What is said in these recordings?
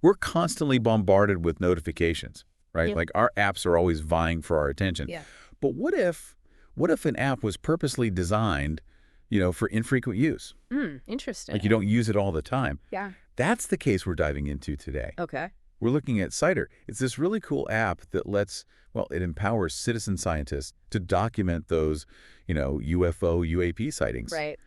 We're constantly bombarded with notifications, right? Yep. Like our apps are always vying for our attention. Yeah. But what if an app was purposely designed, for infrequent use? Interesting. Like you don't use it all the time. Yeah. That's the case we're diving into today. Okay. We're looking at Cider. It's this really cool app that it empowers citizen scientists to document those, UFO, UAP sightings. Right.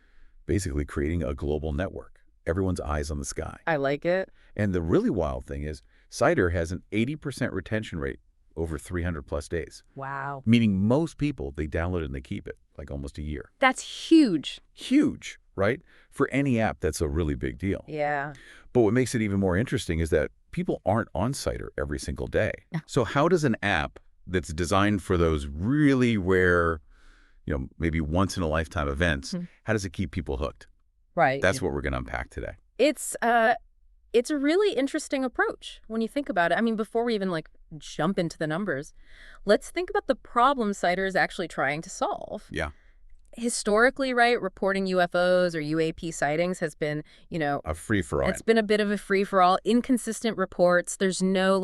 Basically creating a global network. Everyone's eyes on the sky. I like it. And the really wild thing is Cider has an 80% retention rate over 300 plus days. Wow. Meaning most people, they download it and they keep it like almost a year. That's huge. Huge, right? For any app, that's a really big deal. Yeah. But what makes it even more interesting is that people aren't on Cider every single day. So how does an app that's designed for those really rare, maybe once-in-a-lifetime events, how does it keep people hooked? Right. That's what we're going to unpack today. It's a really interesting approach when you think about it. I mean, before we even jump into the numbers, let's think about the problem Cider is actually trying to solve. Yeah. Historically, right, reporting UFOs or UAP sightings has been, a free-for-all. It's been a bit of a free-for-all, inconsistent reports. There's no,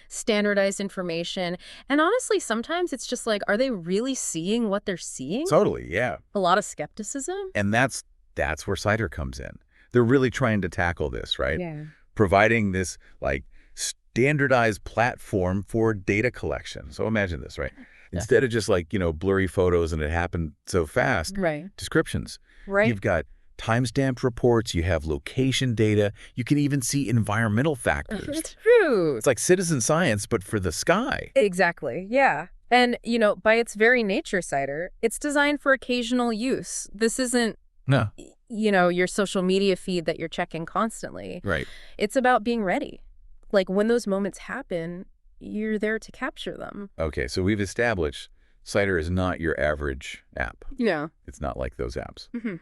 standardized information. And honestly, sometimes it's just are they really seeing what they're seeing? Totally, yeah. A lot of skepticism. And that's where Cider comes in. They're really trying to tackle this, right? Yeah. Providing this, standardized platform for data collection. So imagine this, right? Instead of just blurry photos and it happened so fast. Right. Descriptions. Right. You've got time-stamped reports. You have location data. You can even see environmental factors. It's true. It's like citizen science, but for the sky. Exactly. Yeah. And, by its very nature, Cider, it's designed for occasional use. This isn't, No. Your social media feed that you're checking constantly. Right. It's about being ready. When those moments happen, you're there to capture them. Okay, so we've established Cider is not your average app. Yeah. It's not like those apps. Mm-hmm.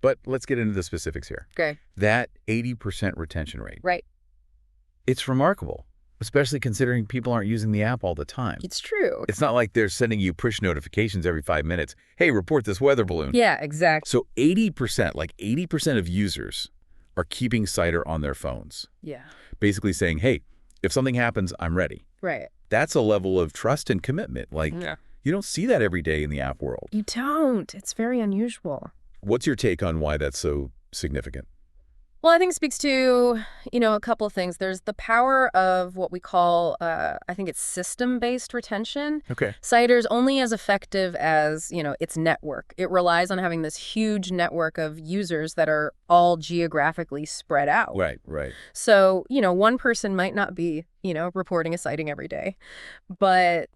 But let's get into the specifics here. Okay. That 80% retention rate. Right. It's remarkable, especially considering people aren't using the app all the time. It's true. It's not like they're sending you push notifications every 5 minutes. Hey, report this weather balloon. Yeah, exactly. So 80% of users are keeping Cider on their phones. Yeah. Basically saying, hey, if something happens, I'm ready. Right. That's a level of trust and commitment. Yeah. You don't see that every day in the app world. You don't. It's very unusual. What's your take on why that's so significant? Well, I think it speaks to, a couple of things. There's the power of what we call, I think it's system-based retention. Okay. Cider's only as effective as, its network. It relies on having this huge network of users that are all geographically spread out. Right, right. So, one person might not be, reporting a sighting every day, but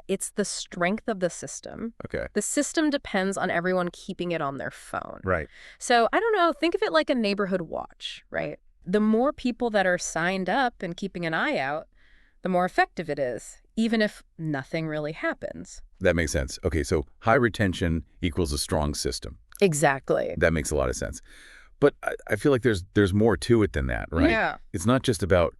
it's the strength of the system. Okay. The system depends on everyone keeping it on their phone. Right. So I don't know, think of it like a neighborhood watch, right? The more people that are signed up and keeping an eye out, the more effective it is, even if nothing really happens. That makes sense. Okay, so high retention equals a strong system. Exactly. That makes a lot of sense. But I feel like there's more to it than that, right? Yeah. It's not just about,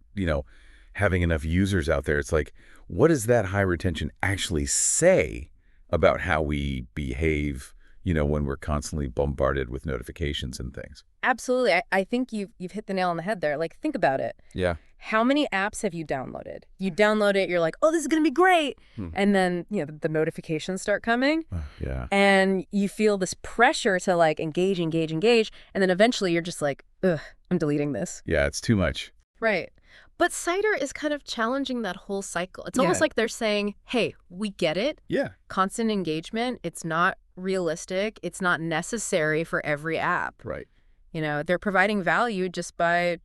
having enough users out there. It's like, what does that high retention actually say about how we behave, when we're constantly bombarded with notifications and things? Absolutely. I think you've hit the nail on the head there. Think about it. Yeah. How many apps have you downloaded? You download it, you're like, oh, this is going to be great. And then, the notifications start coming. Yeah. And you feel this pressure to engage. And then eventually you're just like, ugh, I'm deleting this. Yeah, it's too much. Right. But Cider is kind of challenging that whole cycle. It's almost like they're saying, hey, we get it. Yeah. Constant engagement, it's not realistic. It's not necessary for every app. Right. They're providing value just by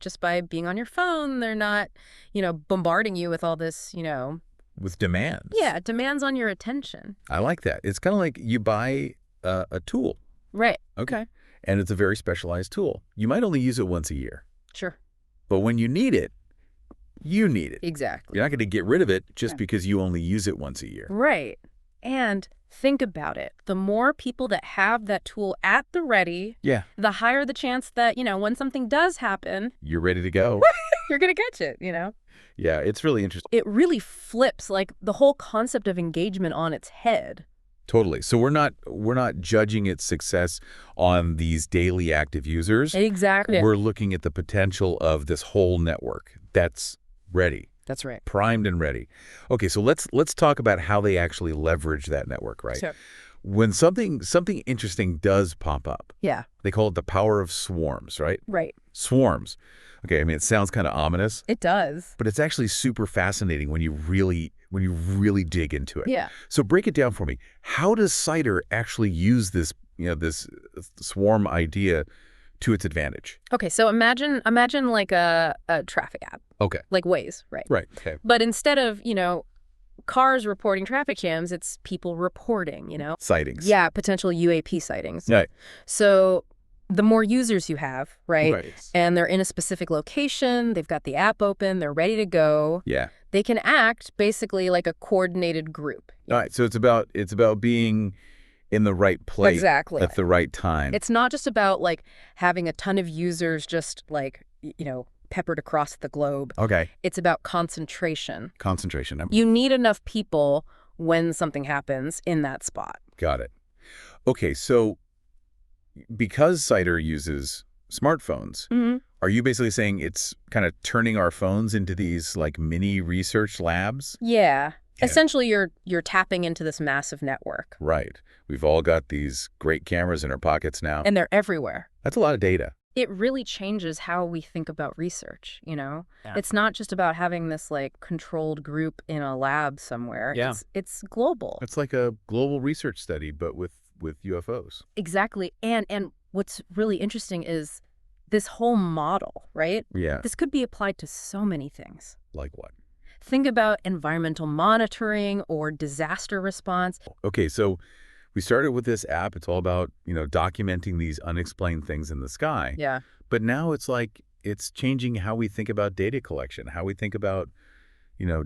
being on your phone. They're not, bombarding you with all this, With demands. Yeah, demands on your attention. I like that. It's kind of like you buy a tool. Right. Okay. And it's a very specialized tool. You might only use it once a year. Sure. But when you need it, you need it. Exactly. You're not going to get rid of it just because you only use it once a year. Right. And think about it. The more people that have that tool at the ready, the higher the chance that, when something does happen, you're ready to go. You're going to catch it, Yeah, it's really interesting. It really flips the whole concept of engagement on its head. Totally. So we're not judging its success on these daily active users. Exactly. We're looking at the potential of this whole network that's ready, That's right. primed and ready. Okay, so let's talk about how they actually leverage that network, right? Sure. When something interesting does pop up, Yeah. they call it the power of swarms, right? Right. Swarms. Okay, I mean, it sounds kind of ominous, It does. but it's actually super fascinating when you really dig into it. Yeah. So break it down for me. How does CIDR actually use this, this swarm idea to its advantage? Okay, so imagine like a traffic app, Okay. like Waze, right? Right. Okay. But instead of, cars reporting traffic jams, it's people reporting. Sightings. Yeah, potential UAP sightings. Right. So the more users you have, right? Right. And they're in a specific location, they've got the app open, they're ready to go. Yeah. They can act basically like a coordinated group. All right. So it's about being in the right place Exactly. at the right time. It's not just about like having a ton of users just like, peppered across the globe. Okay. It's about concentration. Concentration. You need enough people when something happens in that spot. Got it. Okay. So because CIDR uses smartphones, Mm-hmm. are you basically saying it's kind of turning our phones into these like mini research labs? Yeah. Yeah. Essentially, you're tapping into this massive network. Right. We've all got these great cameras in our pockets now. And they're everywhere. That's a lot of data. It really changes how we think about research. Yeah. It's not just about having this like controlled group in a lab somewhere. Yeah. It's global. It's like a global research study, but with UFOs. Exactly. And what's really interesting is this whole model, right? Yeah. This could be applied to so many things. Like what? Think about environmental monitoring or disaster response. Okay, so we started with this app. It's all about, documenting these unexplained things in the sky. Yeah. But now it's like it's changing how we think about data collection, how we think about,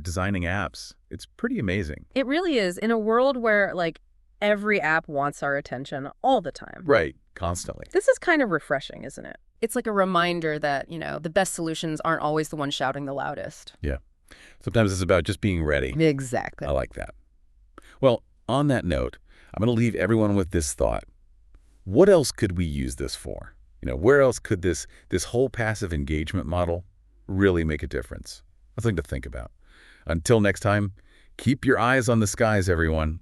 designing apps. It's pretty amazing. It really is. In a world where like every app wants our attention all the time. Right. Constantly. This is kind of refreshing, isn't it? It's like a reminder that, the best solutions aren't always the ones shouting the loudest. Yeah. Sometimes it's about just being ready. Exactly. I like that. Well, on that note, I'm going to leave everyone with this thought. What else could we use this for? Where else could this whole passive engagement model really make a difference? Something to think about. Until next time, keep your eyes on the skies, everyone.